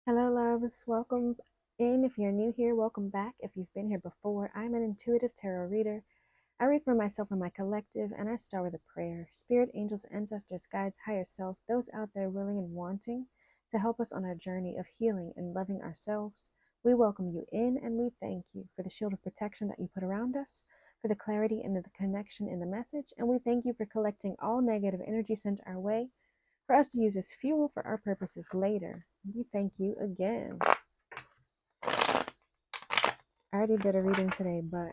Hello, loves. Welcome in. If you're new here, welcome back. If you've been here before, I'm an intuitive tarot reader. I read for myself and my collective, and I start with a prayer. Spirit, angels, ancestors, guides, higher self, those out there willing and wanting to help us on our journey of healing and loving ourselves. We welcome you in and we thank you for the shield of protection that you put around us, for the clarity and the connection in the message, and we thank you for collecting all negative energy sent our way for us to use as fuel for our purposes later. We thank you again. I already did a reading today, but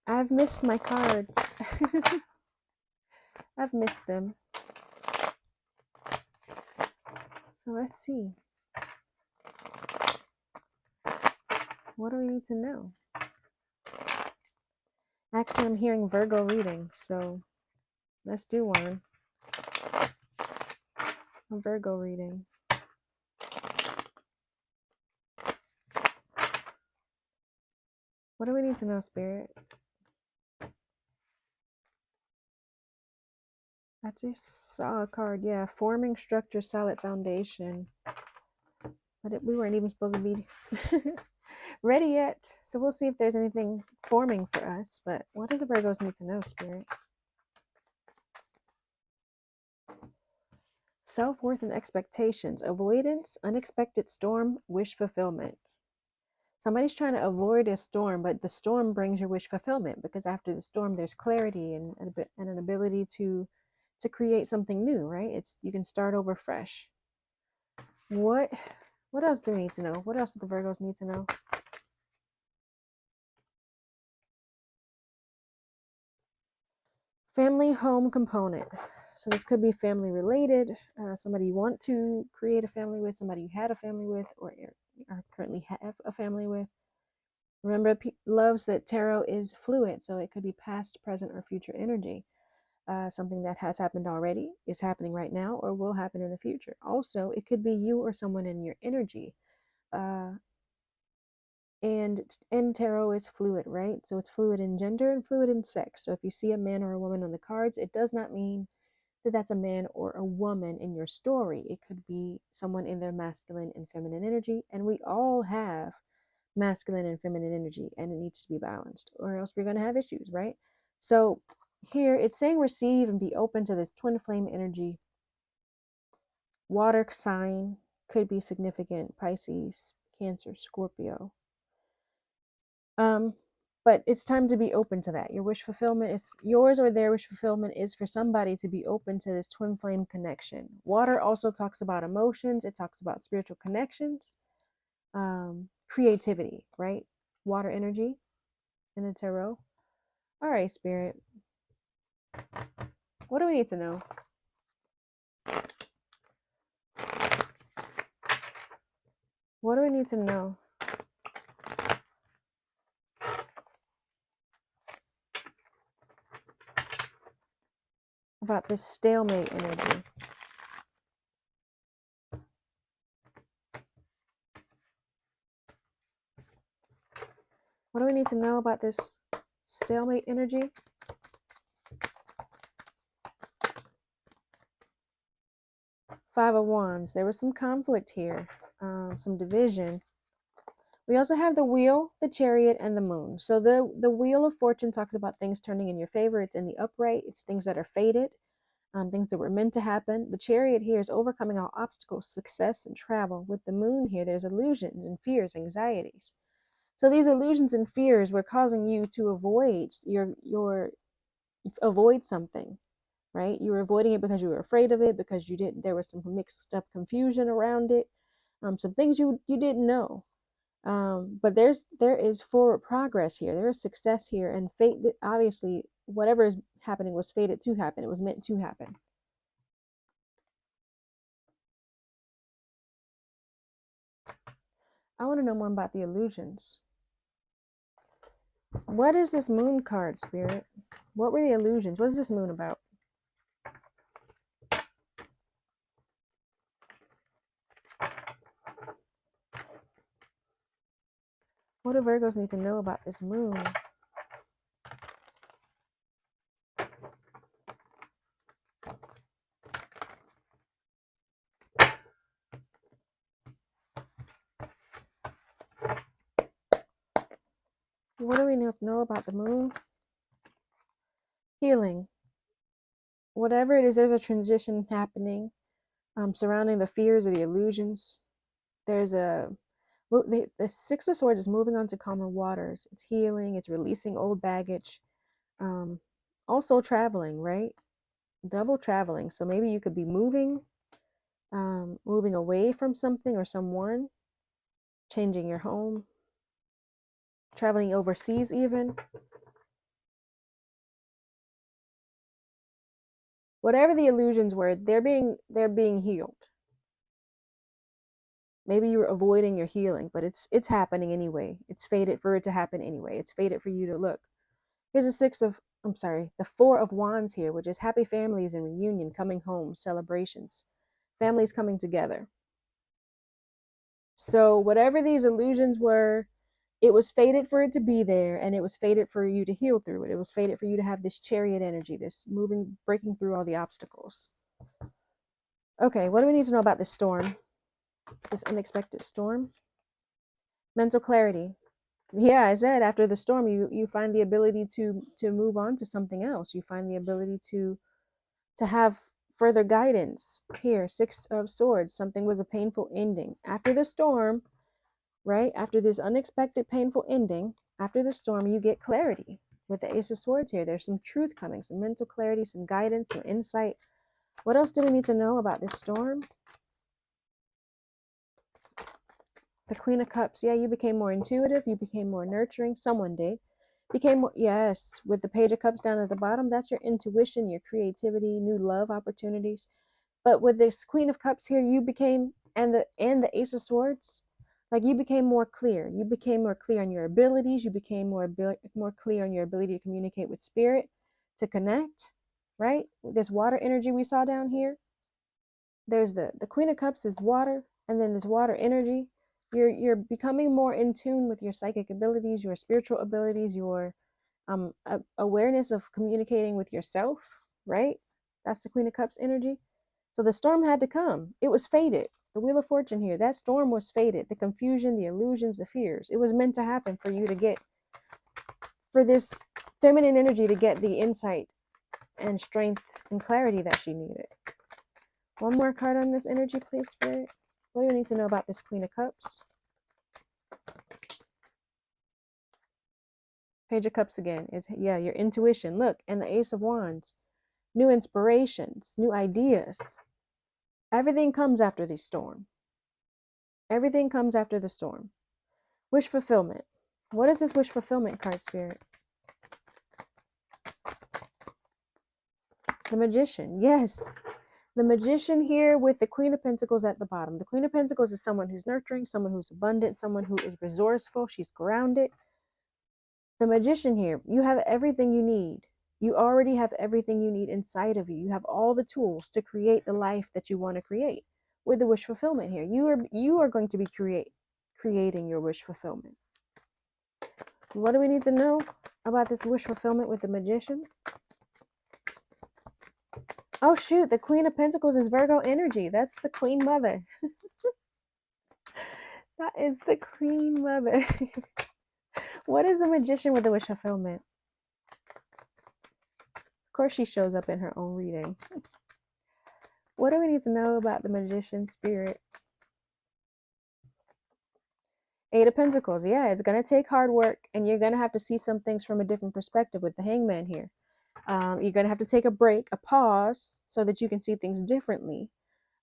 I've missed my cards. I've missed them. So let's see. What do we need to know? Actually, I'm hearing Virgo reading, so let's do one. A Virgo reading. What do we need to know, Spirit? I just saw a card. Yeah, forming structure, solid foundation. But we weren't even supposed to be ready yet. So we'll see if there's anything forming for us. But what does the Virgos need to know, Spirit? Self-worth and expectations. Avoidance, unexpected storm, wish fulfillment. Somebody's trying to avoid a storm, but the storm brings your wish fulfillment, because after the storm there's clarity and an ability to create something new, right? You can start over fresh. What else do we need to know? What else do the Virgos need to know? Family home component. So this could be family related, somebody you want to create a family with, somebody you had a family with, or are currently have a family with. Remember, loves that tarot is fluid, so it could be past, present, or future energy. Something that has happened already, is happening right now, or will happen in the future. Also, it could be you or someone in your energy. And tarot is fluid, right? So it's fluid in gender and fluid in sex. So if you see a man or a woman on the cards, it does not mean that that's a man or a woman in your story. It could be someone in their masculine and feminine energy, and we all have masculine and feminine energy, and it needs to be balanced, or else we're going to have issues, right? So here it's saying receive and be open to this twin flame energy. Water sign could be significant: Pisces, Cancer, Scorpio. But it's time to be open to that. Your wish fulfillment is yours, or their wish fulfillment is for somebody to be open to this twin flame connection. Water also talks about emotions. It talks about spiritual connections, creativity, right? Water energy in the tarot. All right, Spirit. What do we need to know? What do we need to know? About this stalemate energy. What do we need to know about this stalemate energy? Five of Wands. There was some conflict here, some division. We also have the Wheel, the Chariot, and the Moon. So the Wheel of Fortune talks about things turning in your favor. It's in the upright. It's things that are fated, things that were meant to happen. The Chariot here is overcoming all obstacles, success, and travel. With the Moon here, there's illusions and fears, anxieties. So these illusions and fears were causing you to avoid avoid something, right? You were avoiding it because you were afraid of it, because there was some mixed up confusion around it, some things you didn't know. But there is forward progress here. There is success here, and fate. Obviously, whatever is happening was fated to happen. It was meant to happen. I want to know more about the illusions. What is this Moon card, Spirit? What were the illusions? What is this Moon about? What do Virgos need to know about this Moon? What do we know about the moon? Healing. Whatever it is, there's a transition happening surrounding the fears or the illusions. There's the Six of Swords is moving on to calmer waters. It's healing. It's releasing old baggage. Um, also traveling, right? Double traveling. So maybe you could be moving away from something or someone, changing your home, traveling overseas even. Whatever the illusions were, they're being healed. Maybe you were avoiding your healing, but it's happening anyway. It's fated for it to happen anyway. It's fated for you to look. Here's the Four of Wands here, which is happy families and reunion, coming home, celebrations, families coming together. So whatever these illusions were, it was fated for it to be there, and it was fated for you to heal through it. It was fated for you to have this chariot energy, this moving, breaking through all the obstacles. Okay, what do we need to know about this storm? This unexpected storm? Mental clarity. Yeah, I said after the storm, you find the ability to move on to something else. You find the ability to have further guidance. Here, Six of Swords. Something was a painful ending. After the storm, right? After this unexpected painful ending, after the storm, you get clarity. With the Ace of Swords here, there's some truth coming, some mental clarity, some guidance, some insight. What else do we need to know about this storm? The Queen of Cups. Yeah, you became more intuitive. You became more nurturing. Someone did. Became more, yes, with the Page of Cups down at the bottom, that's your intuition, your creativity, new love opportunities. But with this Queen of Cups here, you became, and the Ace of Swords, like you became more clear. You became more clear on your abilities. You became more clear on your ability to communicate with spirit, to connect, right? This water energy we saw down here. There's the Queen of Cups is water, and then this water energy. You're becoming more in tune with your psychic abilities, your spiritual abilities, your awareness of communicating with yourself, right? That's the Queen of Cups energy. So the storm had to come. It was fated. The Wheel of Fortune here, that storm was fated. The confusion, the illusions, the fears. It was meant to happen for you to get, for this feminine energy to get the insight and strength and clarity that she needed. One more card on this energy, please, Spirit. What do you need to know about this Queen of Cups? Page of Cups again. It's, yeah, your intuition. Look, and the Ace of Wands. New inspirations, new ideas. Everything comes after the storm. Everything comes after the storm. Wish fulfillment. What is this wish fulfillment card, Spirit? The Magician. Yes. The Magician here with the Queen of Pentacles at the bottom. The Queen of Pentacles is someone who's nurturing, someone who's abundant, someone who is resourceful. She's grounded. The Magician here, you have everything you need. You already have everything you need inside of you. You have all the tools to create the life that you want to create. With the wish fulfillment here, you are going to be creating your wish fulfillment. What do we need to know about this wish fulfillment with the Magician? Oh shoot, the Queen of Pentacles is Virgo energy. That's the Queen Mother. That is the Queen Mother. What is the Magician with the wish fulfillment? Of course she shows up in her own reading. What do we need to know about the Magician spirit? Eight of Pentacles. Yeah, it's going to take hard work, and you're going to have to see some things from a different perspective with the Hangman here. You're going to have to take a break, a pause, so that you can see things differently.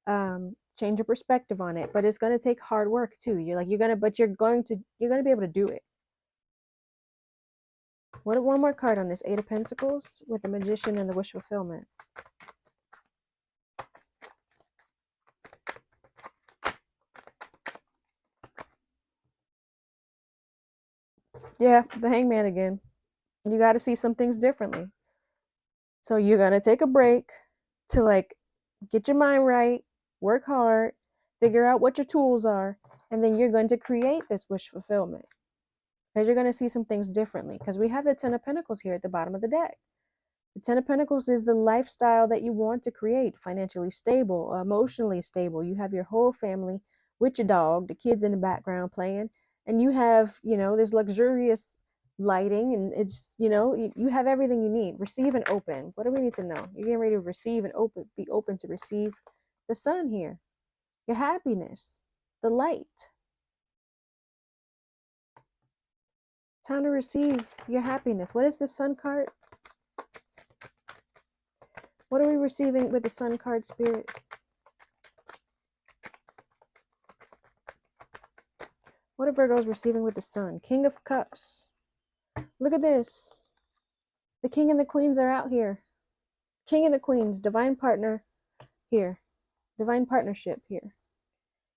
Change your perspective on it, but it's going to take hard work too. You're going to be able to do it. One more card on this Eight of Pentacles with the Magician and the wish fulfillment. Yeah, the Hangman again. You got to see some things differently. So you're going to take a break to get your mind right, work hard, figure out what your tools are, and then you're going to create this wish fulfillment. Because you're going to see some things differently. Because we have the Ten of Pentacles here at the bottom of the deck. The Ten of Pentacles is the lifestyle that you want to create. Financially stable, emotionally stable. You have your whole family with your dog, the kids in the background playing. And you have, this luxurious lighting, and it's, you have everything you need. Receive and open. What do we need to know? You're getting ready to receive and be open to receive the sun here, your happiness, the light. Time to receive your happiness. What is the sun card? What are we receiving with the sun card, Spirit? What are Virgos receiving with the sun? King of Cups. Look at this. The king and the queens are out here. King and the queens, divine partner here. Divine partnership here.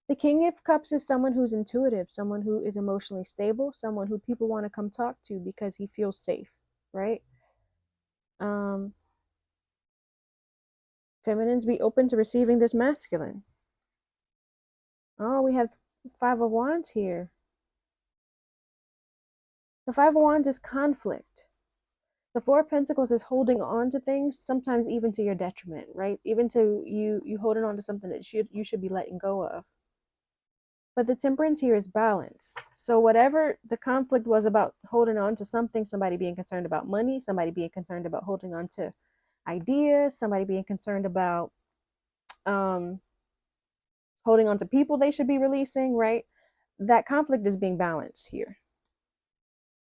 The King of Cups is someone who's intuitive, someone who is emotionally stable, someone who people want to come talk to because he feels safe, right? Feminines, be open to receiving this masculine. Oh, we have Five of Wands here. The Five of Wands is conflict. The Four of Pentacles is holding on to things, sometimes even to your detriment, right? Even to you holding on to something that you should be letting go of. But the Temperance here is balance. So whatever the conflict was about holding on to something, somebody being concerned about money, somebody being concerned about holding on to ideas, somebody being concerned about holding on to people they should be releasing, right? That conflict is being balanced here.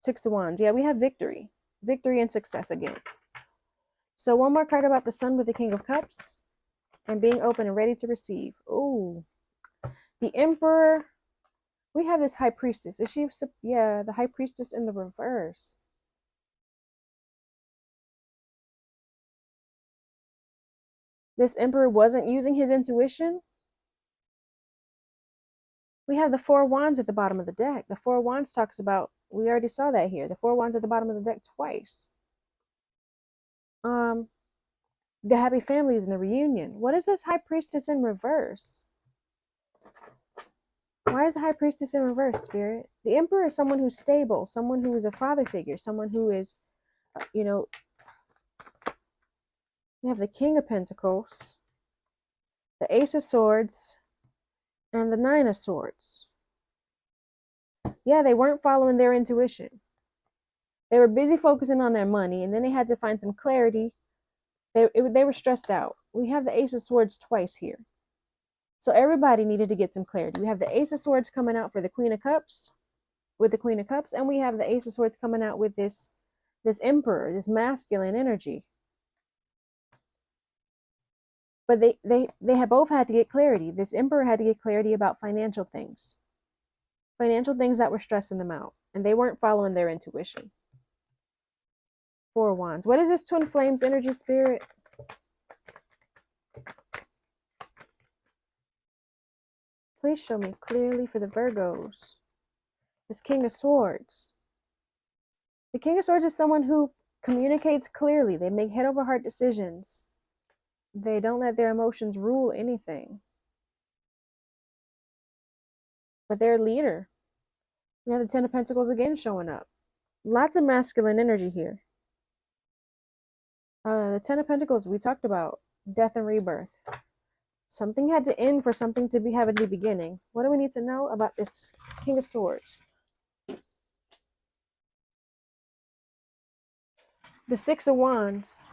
Six of Wands. Yeah, we have victory. Victory and success again. So one more card about the sun with the King of Cups and being open and ready to receive. Ooh. The Emperor. We have this High Priestess. Is she? Yeah, the High Priestess in the reverse. This Emperor wasn't using his intuition. We have the Four of Wands at the bottom of the deck. The Four of Wands talks about, we already saw that here. The Four of Wands at the bottom of the deck twice. The happy families and the reunion. What is this High Priestess in reverse? Why is the High Priestess in reverse, Spirit? The Emperor is someone who's stable, someone who is a father figure, someone who is, we have the King of Pentacles, the Ace of Swords, and the Nine of Swords. Yeah, they weren't following their intuition. They were busy focusing on their money, and then they had to find some clarity. They were stressed out. We have the Ace of Swords twice here. So everybody needed to get some clarity. We have the Ace of Swords coming out for the Queen of Cups, with the Queen of Cups, and we have the Ace of Swords coming out with this Emperor, this masculine energy. But they have both had to get clarity. This Emperor had to get clarity about financial things that were stressing them out, and they weren't following their intuition. Four of Wands. What is this Twin Flames energy, Spirit? Please show me clearly for the Virgos. This King of Swords. The King of Swords is someone who communicates clearly. They make head over heart decisions. They don't let their emotions rule anything. But they're a leader. We have the Ten of Pentacles again showing up. Lots of masculine energy here. The Ten of Pentacles, we talked about death and rebirth. Something had to end for something to have a new beginning. What do we need to know about this King of Swords? The Six of Wands.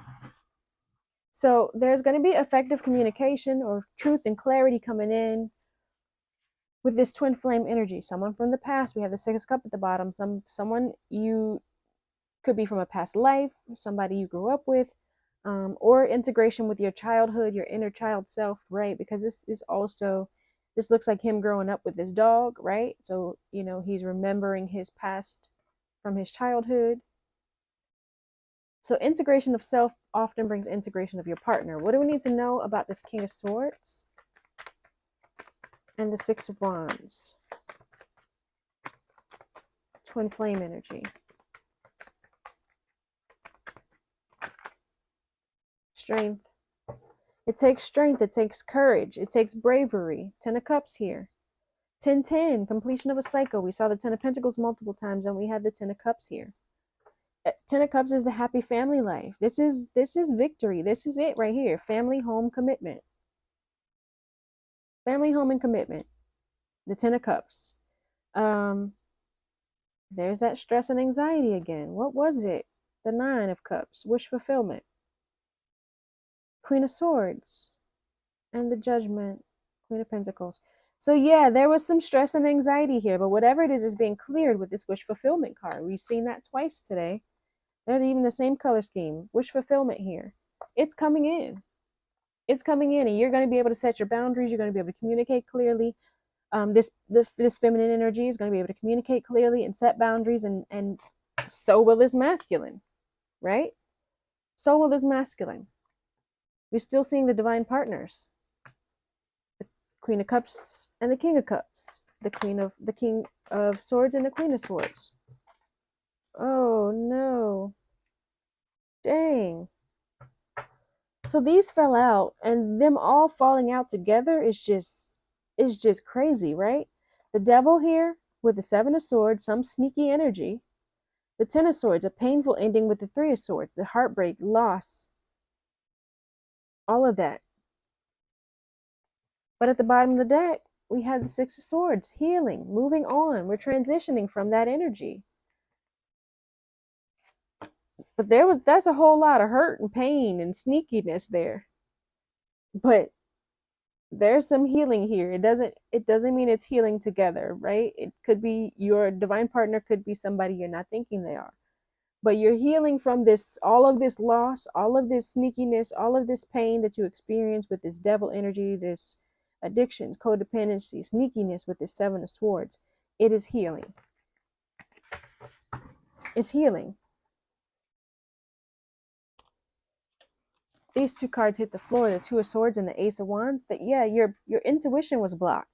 So there's going to be effective communication or truth and clarity coming in with this twin flame energy. Someone from the past. We have the Six of Cups at the bottom. Someone you could be from a past life, somebody you grew up with, or integration with your childhood, your inner child self, right? Because this looks like him growing up with this dog, right? So, he's remembering his past from his childhood. So integration of self often brings integration of your partner. What do we need to know about this King of Swords and the Six of Wands? Twin flame energy. Strength. It takes strength. It takes courage. It takes bravery. Ten of Cups here. 10-10, completion of a cycle. We saw the Ten of Pentacles multiple times, and we have the Ten of Cups here. Ten of Cups is the happy family life. This is victory. This is it right here. Family, home, commitment. Family, home, and commitment. The Ten of Cups. There's that stress and anxiety again. What was it? The Nine of Cups, wish fulfillment. Queen of Swords, and the Judgment, Queen of Pentacles. So yeah, there was some stress and anxiety here, but whatever it is being cleared with this wish fulfillment card. We've seen that twice today. They're even the same color scheme. Wish fulfillment here. It's coming in. It's coming in, and you're going to be able to set your boundaries. You're going to be able to communicate clearly. This feminine energy is going to be able to communicate clearly and set boundaries, and so will this masculine, right? So will this masculine. We're still seeing the divine partners. Queen of Cups and the King of Cups, the King of Swords and the Queen of Swords. Oh no. Dang. So these fell out, and them all falling out together is just crazy, right? The Devil here with the Seven of Swords, some sneaky energy. The Ten of Swords, a painful ending with the Three of Swords, the heartbreak, loss, all of that. But at the bottom of the deck, we have the Six of Swords, healing, moving on. We're transitioning from that energy. But that's a whole lot of hurt and pain and sneakiness there. But there's some healing here. It doesn't mean it's healing together, right? It could be your divine partner could be somebody you're not thinking they are. But you're healing from this, all of this loss, all of this sneakiness, all of this pain that you experience with this devil energy, this addictions, codependency, sneakiness with this Seven of Swords. It is healing. It's healing. These two cards hit the floor, the Two of Swords and the Ace of Wands, that yeah, your intuition was blocked.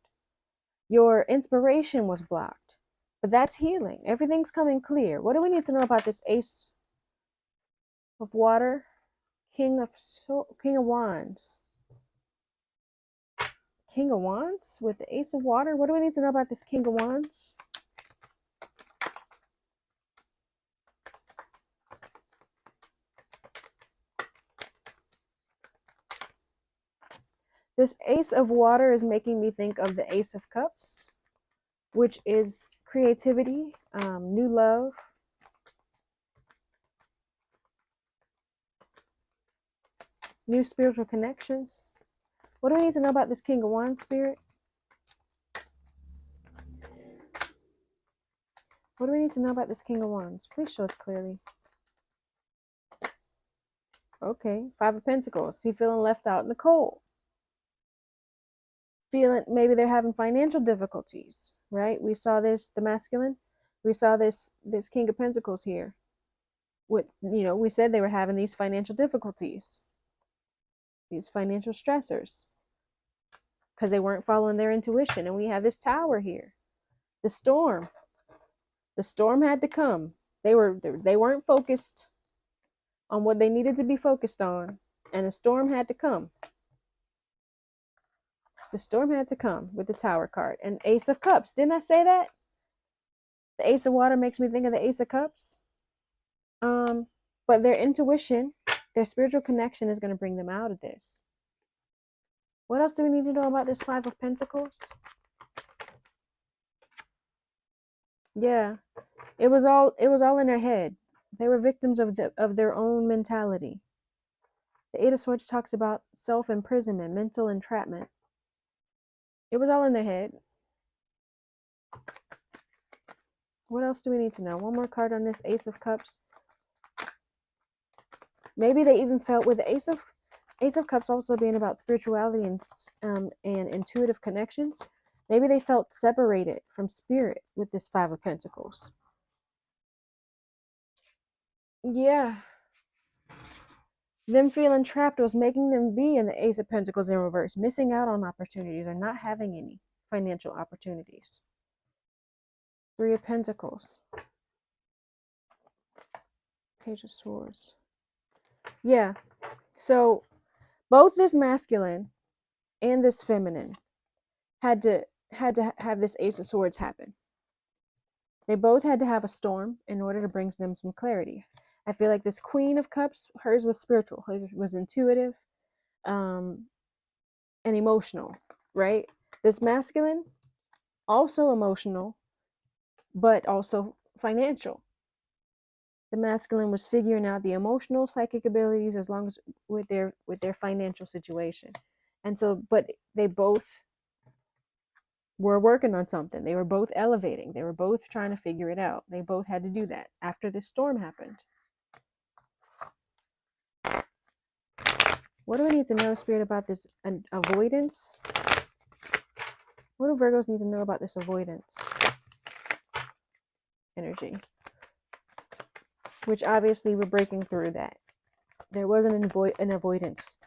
Your inspiration was blocked. But that's healing. Everything's coming clear. What do we need to know about this Ace of Water, King of Wands? King of Wands with the Ace of Water. What do we need to know about this King of Wands? This Ace of Water is making me think of the Ace of Cups, which is creativity, new love, new spiritual connections. What do we need to know about this King of Wands, Spirit? What do we need to know about this King of Wands? Please show us clearly. Okay, Five of Pentacles. He feeling left out in the cold. Feeling maybe they're having financial difficulties, right? We saw this, the masculine. We saw this King of Pentacles here. With, we said they were having these financial difficulties, these financial stressors, because they weren't following their intuition. And we have this Tower here, the storm. The storm had to come. They weren't focused on what they needed to be focused on, and the storm had to come. The storm had to come with the Tower card. And Ace of Cups. Didn't I say that? The Ace of Water makes me think of the Ace of Cups. But their intuition, their spiritual connection is going to bring them out of this. What else do we need to know about this Five of Pentacles? Yeah. It was all in their head. They were victims of their own mentality. The Eight of Swords talks about self-imprisonment, mental entrapment. It was all in their head. What else do we need to know? One more card on this Ace of Cups. Maybe they even felt with the Ace of Cups also being about spirituality and intuitive connections. Maybe they felt separated from spirit with this Five of Pentacles. Yeah. Them feeling trapped was making them be in the Ace of Pentacles in reverse, missing out on opportunities or not having any financial opportunities. Three of Pentacles. Page of Swords. Yeah. So both this masculine and this feminine had to have this Ace of Swords happen. They both had to have a storm in order to bring them some clarity. I feel like this Queen of Cups, hers was spiritual, hers was intuitive, and emotional, right? This masculine, also emotional, but also financial. The masculine was figuring out the emotional, psychic abilities as long as with their financial situation. And so, but they both were working on something. They were both elevating. They were both trying to figure it out. They both had to do that after this storm happened. What do we need to know, Spirit, about this avoidance? What do Virgos need to know about this avoidance energy? Which obviously we're breaking through that. There was an avoidance,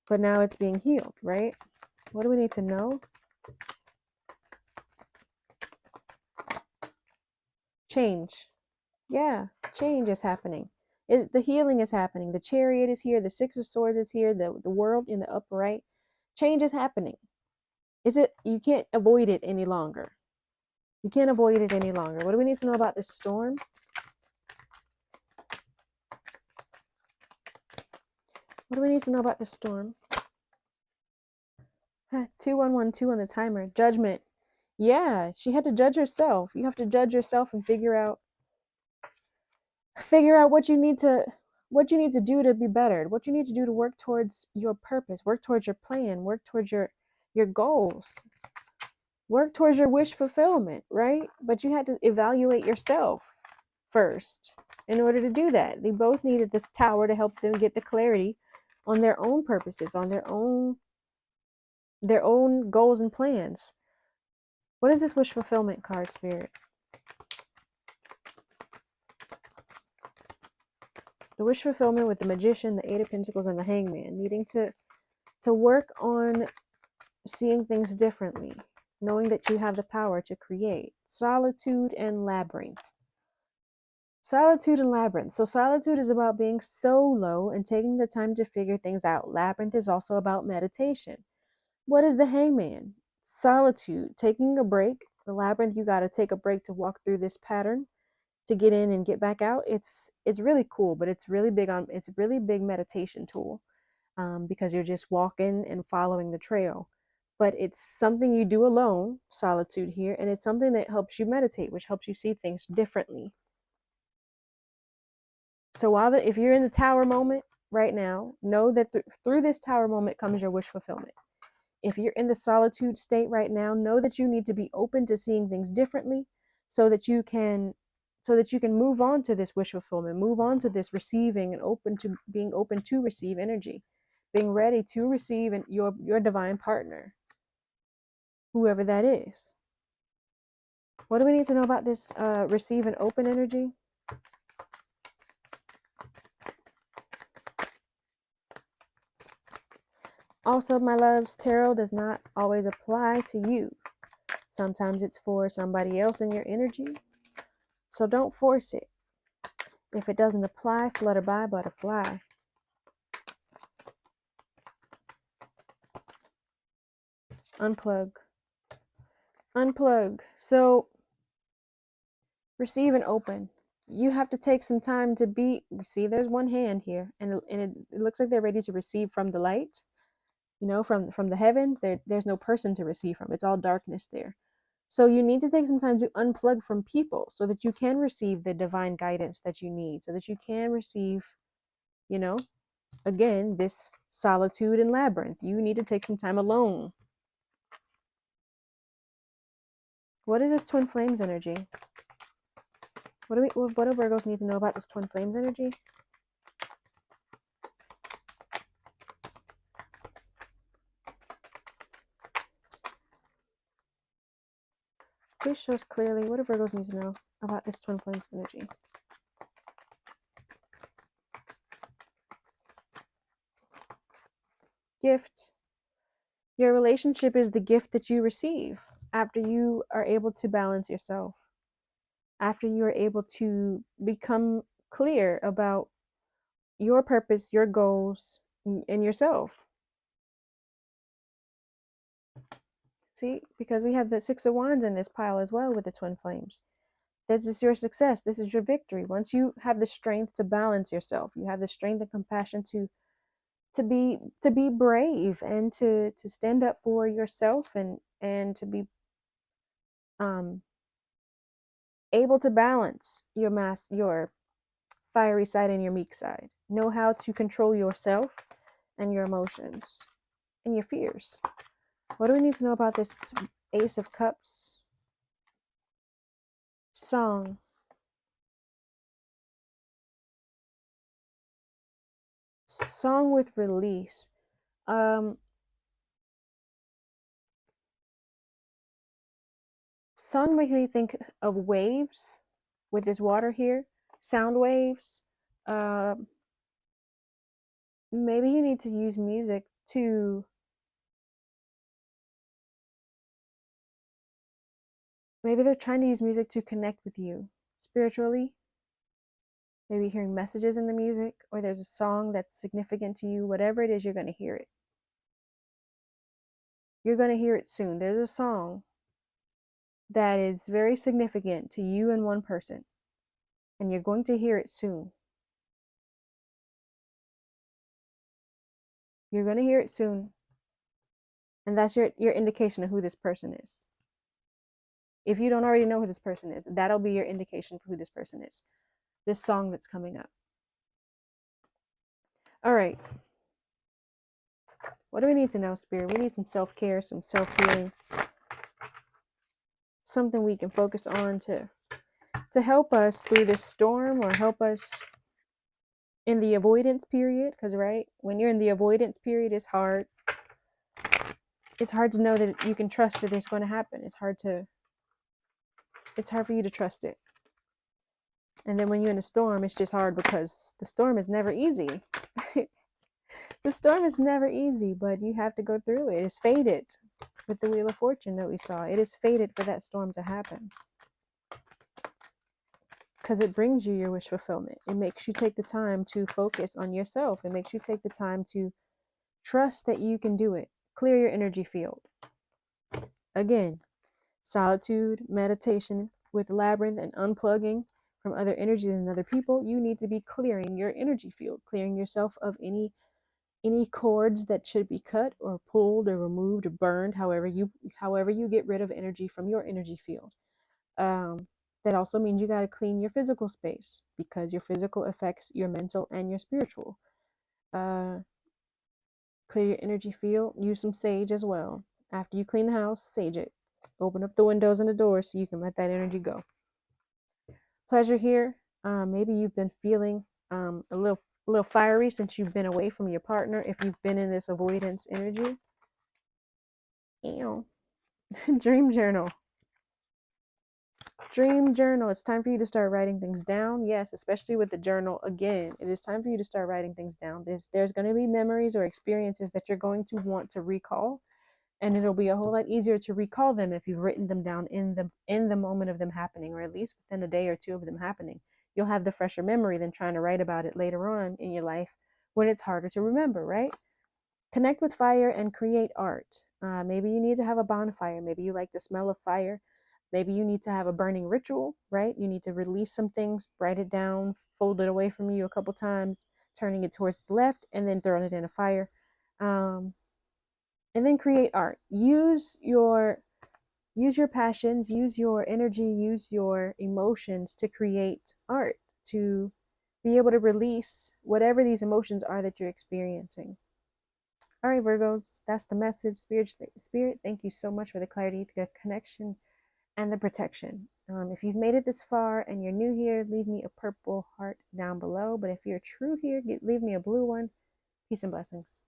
but now it's being healed, right? What do we need to know? Change. Yeah, change is happening. The healing is happening. The Chariot is here. The Six of Swords is here. The world in the upper right. Change is happening. You can't avoid it any longer. You can't avoid it any longer. What do we need to know about this storm? What do we need to know about this storm? 2112 on the timer. Judgment. Yeah, she had to judge herself. You have to judge yourself and figure out what you need to do to be better, what you need to do to work towards your purpose, work towards your plan, work towards your goals, work towards your wish fulfillment, right? But you had to evaluate yourself first in order to do that. They both needed this tower to help them get the clarity on their own purposes, on their own goals and plans. What is this wish fulfillment card, Spirit? The wish fulfillment with the Magician, the Eight of Pentacles, and the Hangman, needing to work on seeing things differently, knowing that you have the power to create. Solitude and Labyrinth. Solitude and Labyrinth. So solitude is about being solo and taking the time to figure things out. Labyrinth is also about meditation. What is the Hangman? Solitude, taking a break. The Labyrinth, you got to take a break to walk through this pattern, to get in and get back out. It's really cool, but it's a really big meditation tool, because you're just walking and following the trail. But it's something you do alone, solitude here, and it's something that helps you meditate, which helps you see things differently. So if you're in the tower moment right now, know that through this tower moment comes your wish fulfillment. If you're in the solitude state right now, know that you need to be open to seeing things differently so that you can move on to this wish fulfillment, move on to this receiving and being open to receive energy, being ready to receive your divine partner, whoever that is. What do we need to know about this receive and open energy? Also, my loves, tarot does not always apply to you. Sometimes it's for somebody else in your energy. So don't force it. If it doesn't apply, flutter by, butterfly. Unplug. So receive and open. You have to take some time to see, there's one hand here, and it looks like they're ready to receive from the light. From the heavens. There's no person to receive from. It's all darkness there. So you need to take some time to unplug from people so that you can receive the divine guidance that you need, so that you can receive, again, this solitude and labyrinth. You need to take some time alone. What is this twin flames energy? What do Virgos need to know about this twin flames energy? Please show us clearly. What do Virgos need to know about this twin flames energy? Gift. Your relationship is the gift that you receive after you are able to balance yourself, after you are able to become clear about your purpose, your goals, and yourself. See, because we have the Six of Wands in this pile as well with the twin flames. This is your success. This is your victory. Once you have the strength to balance yourself, you have the strength and compassion to be brave and to stand up for yourself and to be able to balance your fiery side and your meek side. Know how to control yourself and your emotions and your fears. What do we need to know about this Ace of Cups? Song. Song with release. Song makes me think of waves with this water here. Sound waves. Maybe you need to use music to, maybe they're trying to use music to connect with you spiritually. Maybe hearing messages in the music, or there's a song that's significant to you. Whatever it is, you're going to hear it. You're going to hear it soon. There's a song that is very significant to you and one person, and you're going to hear it soon. You're going to hear it soon, and that's your indication of who this person is. If you don't already know who this person is, that'll be your indication for who this person is. This song that's coming up. All right. What do we need to know, Spirit? We need some self-care, some self-healing, something we can focus on to help us through this storm, or help us in the avoidance period. Because, right, when you're in the avoidance period, it's hard. It's hard to know that you can trust that it's going to happen. It's hard for you to trust it. And then when you're in a storm, it's just hard because the storm is never easy. The storm is never easy, but you have to go through it. It's fated with the Wheel of Fortune that we saw. It is fated for that storm to happen. Because it brings you your wish fulfillment. It makes you take the time to focus on yourself. It makes you take the time to trust that you can do it. Clear your energy field. Again, solitude, meditation with labyrinth, and unplugging from other energies and other people. You need to be clearing your energy field, clearing yourself of any cords that should be cut or pulled or removed or burned, however you get rid of energy from your energy field. That also means you got to clean your physical space, because your physical affects your mental and your spiritual. Clear your energy field. Use some sage as well. After you clean the house, sage it. Open up the windows and the doors so you can let that energy go. Pleasure here. Maybe you've been feeling a little fiery since you've been away from your partner. If you've been in this avoidance energy. Dream journal. Dream journal. It's time for you to start writing things down. Yes, especially with the journal. Again, it is time for you to start writing things down. There's going to be memories or experiences that you're going to want to recall, and it'll be a whole lot easier to recall them if you've written them down in the moment of them happening, or at least within a day or two of them happening. You'll have the fresher memory than trying to write about it later on in your life when it's harder to remember, right? Connect with fire and create art. Maybe you need to have a bonfire. Maybe you like the smell of fire. Maybe you need to have a burning ritual, right? You need to release some things, write it down, fold it away from you a couple times, turning it towards the left, and then throwing it in a fire. And then create art. Use your passions, use your energy, use your emotions to create art, to be able to release whatever these emotions are that you're experiencing. All right, Virgos, that's the message. Spirit, thank you so much for the clarity, the connection, and the protection. If you've made it this far and you're new here, leave me a purple heart down below. But if you're true here, leave me a blue one. Peace and blessings.